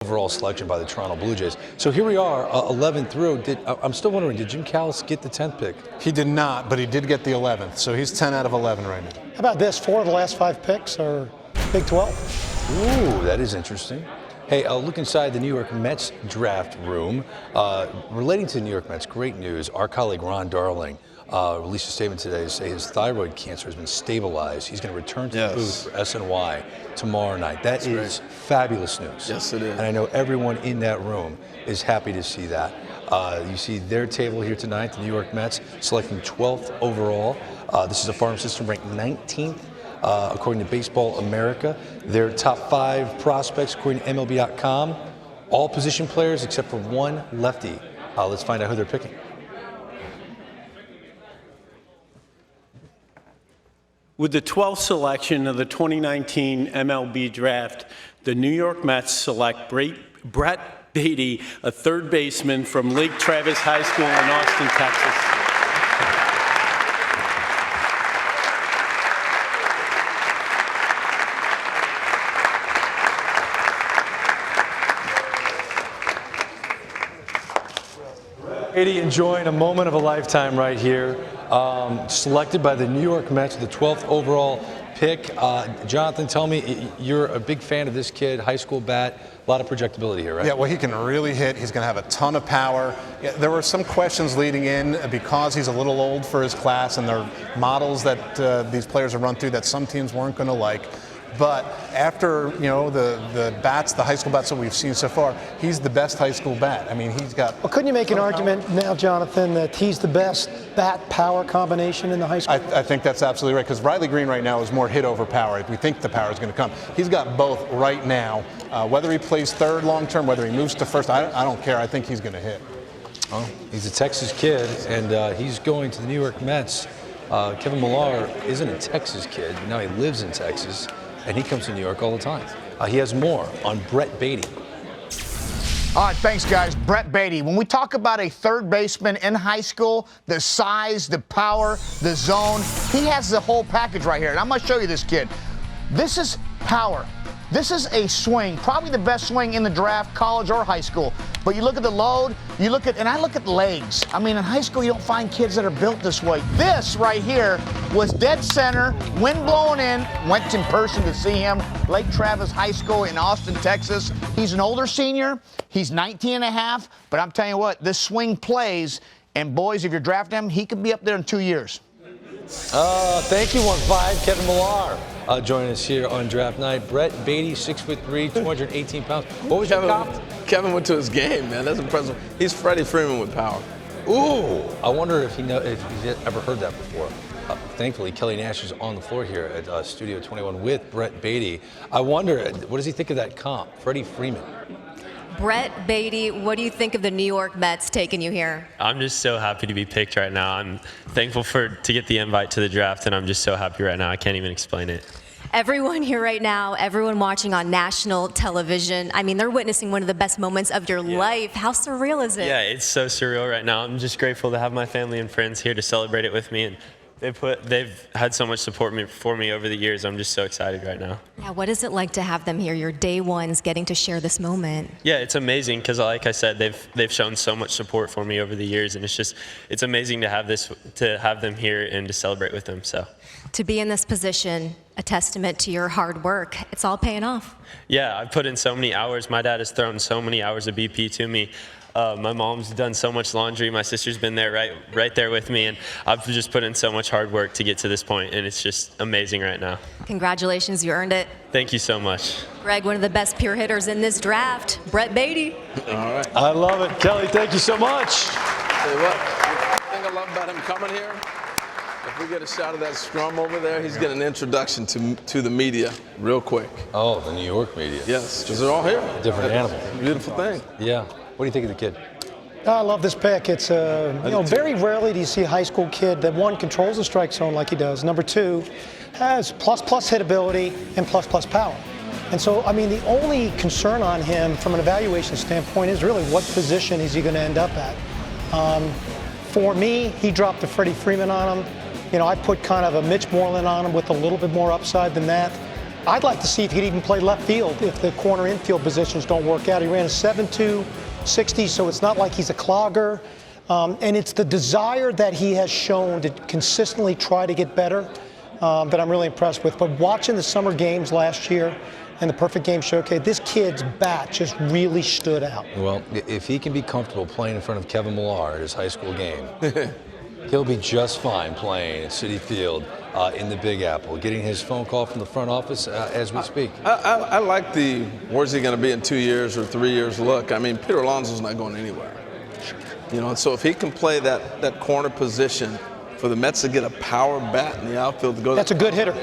overall selection by the Toronto Blue Jays. So here we are, 11 through. I'm still wondering, did Jim Callis get the 10th pick? He did not, but he did get the 11th. So he's 10 out of 11 right now. How about this? 4 of the last 5 picks are Big 12. Ooh, that is interesting. Hey, look inside the New York Mets draft room. Relating to the New York Mets, great news. Our colleague Ron Darling released a statement today to say his thyroid cancer has been stabilized. He's going to return to the booth for SNY tomorrow night. That is fabulous news. Yes, it is. And I know everyone in that room is happy to see that. You see their table here tonight, the New York Mets, selecting 12th overall. This is a farm system ranked 19th. According to Baseball America, their top 5 prospects, according to MLB.com, all position players except for one lefty. Let's find out who they're picking. With the 12th selection of the 2019 MLB draft, the New York Mets select Brett Baty, a third baseman from Lake Travis High School in Austin, Texas. Baty enjoying a moment of a lifetime right here. Selected by the New York Mets, the 12th overall pick. Jonathan, tell me, you're a big fan of this kid, high school bat, a lot of projectability here, right? Yeah, well, he can really hit. He's going to have a ton of power. Yeah, there were some questions leading in because he's a little old for his class, and there are models that these players have run through that some teams weren't going to like. But after, the bats, the high school bats that we've seen so far, he's the best high school bat. I mean, he's got... Well, couldn't you make an argument now, Jonathan, that he's the best bat-power combination in the high school? I think that's absolutely right, because Riley Green right now is more hit over power. We think the power is going to come. He's got both right now. Whether he plays third long-term, whether he moves to first, I don't care. I think he's going to hit. Well, he's a Texas kid, and he's going to the New York Mets. Kevin Millar isn't a Texas kid. Now he lives in Texas. And he comes to New York all the time. He has more on Brett Baty. All right, thanks, guys. Brett Baty. When we talk about a third baseman in high school, the size, the power, the zone, he has the whole package right here. And I'm going to show you this kid. This is power. This is a swing, probably the best swing in the draft, college or high school. But you look at the load, and I look at legs. I mean, in high school, you don't find kids that are built this way. This right here was dead center, wind blowing in, went in person to see him, Lake Travis High School in Austin, Texas. He's an older senior. He's 19 and a half, but I'm telling you what, this swing plays, and boys, if you're drafting him, he could be up there in 2 years. Thank you, 1-5, Kevin Millar. Joining us here on draft night. Brett Baty, 6'3", 218 pounds. What was your comp? Kevin went to his game, man. That's impressive. He's Freddie Freeman with power. Ooh, I wonder if he's ever heard that before. Thankfully, Kelly Nash is on the floor here at Studio 21 with Brett Baty. I wonder, what does he think of that comp, Freddie Freeman? Brett Baty, what do you think of the New York Mets taking you here? I'm just so happy to be picked right now. I'm thankful to get the invite to the draft, and I'm just so happy right now. I can't even explain it. Everyone here right now, everyone watching on national television, I mean, they're witnessing one of the best moments of your life. How surreal is it? Yeah, it's so surreal right now. I'm just grateful to have my family and friends here to celebrate it with me, and they've had so much support for me over the years. I'm just so excited right now. Yeah, what is it like to have them here, your day ones, getting to share this moment? Yeah, it's amazing because, like I said, they've shown so much support for me over the years, and it's amazing to have them here and to celebrate with them. So to be in this position, a testament to your hard work. It's all paying off. Yeah, I've put in so many hours. My dad has thrown so many hours of BP to me. My mom's done so much laundry. My sister's been there right there with me, and I've just put in so much hard work to get to this point, and it's just amazing right now. Congratulations, you earned it. Thank you so much. Greg, one of the best pure hitters in this draft, Brett Baty. All right. I love it. Kelly, thank you so much. Tell you what, the thing I love about him coming here, if we get a shot of that scrum over there, he's getting an introduction to the media real quick. Oh, the New York media. Yes, because they're all here. Different animal. Beautiful thing. Yeah. What do you think of the kid? I love this pick. It's very rarely do you see a high school kid that, one, controls the strike zone like he does. Number two, has plus hitability and plus power. And so, I mean, the only concern on him from an evaluation standpoint is really what position is he going to end up at. For me, he dropped a Freddie Freeman on him. I put kind of a Mitch Moreland on him with a little bit more upside than that. I'd like to see if he could even play left field if the corner infield positions don't work out. He ran a 7.2 60, so it's not like he's a clogger. And it's the desire that he has shown to consistently try to get better that I'm really impressed with. But watching the summer games last year and the Perfect Game Showcase, this kid's bat just really stood out. Well, if he can be comfortable playing in front of Kevin Millar at his high school game, he'll be just fine playing at Citi Field in the Big Apple, getting his phone call from the front office as we speak. I like the where's he going to be in 2 years or 3 years look. I mean, Peter Alonso's not going anywhere. You know, so if he can play that corner position for the Mets to get a power bat in the outfield to go. That's a good hitter.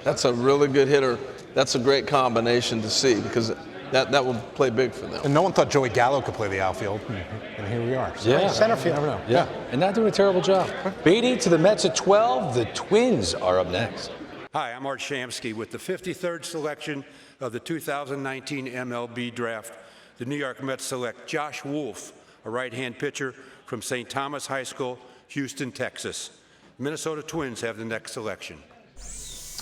That's a really good hitter. That's a great combination to see because that will play big for them. And no one thought Joey Gallo could play the outfield, and here we are. So Yeah, Center field. never know. yeah, and not doing a terrible job. Beatty to the Mets at 12. The Twins are up next. Hi, I'm Art Shamsky with the 53rd selection of the 2019 MLB Draft. The New York Mets select Josh Wolf, a right-hand pitcher from St. Thomas High School, Houston, Texas. Minnesota Twins have the next selection.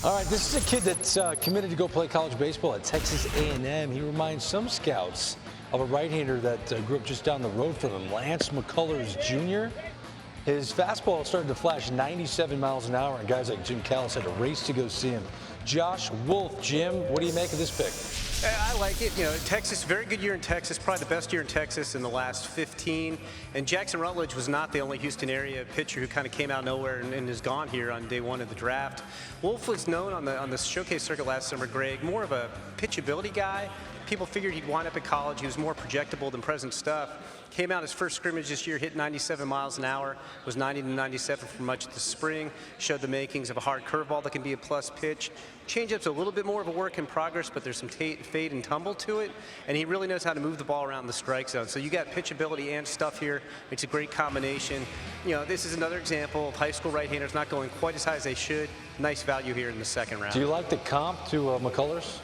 All right, this is a kid that's committed to go play college baseball at Texas A&M. He reminds some scouts of a right-hander that grew up just down the road from him, Lance McCullers Jr. His fastball started to flash 97 miles an hour, and guys like Jim Callis had to race to go see him. Josh Wolf, Jim, what do you make of this pick? I like it. You know, Texas, very good year in Texas, probably the best year in Texas in the last 15. And Jackson Rutledge was not the only Houston area pitcher who kind of came out of nowhere and is gone here on day one of the draft. Wolf was known on the showcase circuit last summer, Greg, more of a pitchability guy. People figured he'd wind up at college. He was more projectable than present stuff. Came out his first scrimmage this year, hit 97 miles an hour, was 90 to 97 for much of the spring, showed the makings of a hard curveball that can be a plus pitch. Changeup's a little bit more of a work in progress, but there's some fade and tumble to it, and he really knows how to move the ball around the strike zone. So you got pitchability and stuff here. It's a great combination. You know, this is another example of high school right-handers not going quite as high as they should. Nice value here in the second round. Do you like the comp to McCullers?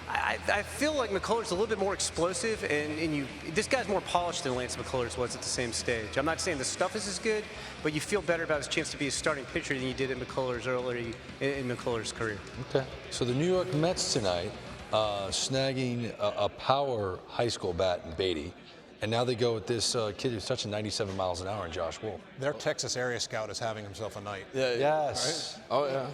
I feel like McCullers a little bit more explosive, and this guy's more polished than Lance McCullers was at the same stage. I'm not saying the stuff is as good, but you feel better about his chance to be a starting pitcher than you did at McCullers early in McCullers' career. Okay. So the New York Mets tonight snagging a power high school bat in Beatty, and now they go with this kid who's touching 97 miles an hour in Josh Wolf. Their Texas area scout is having himself a night. Yeah. Yes. Right? Oh, yeah.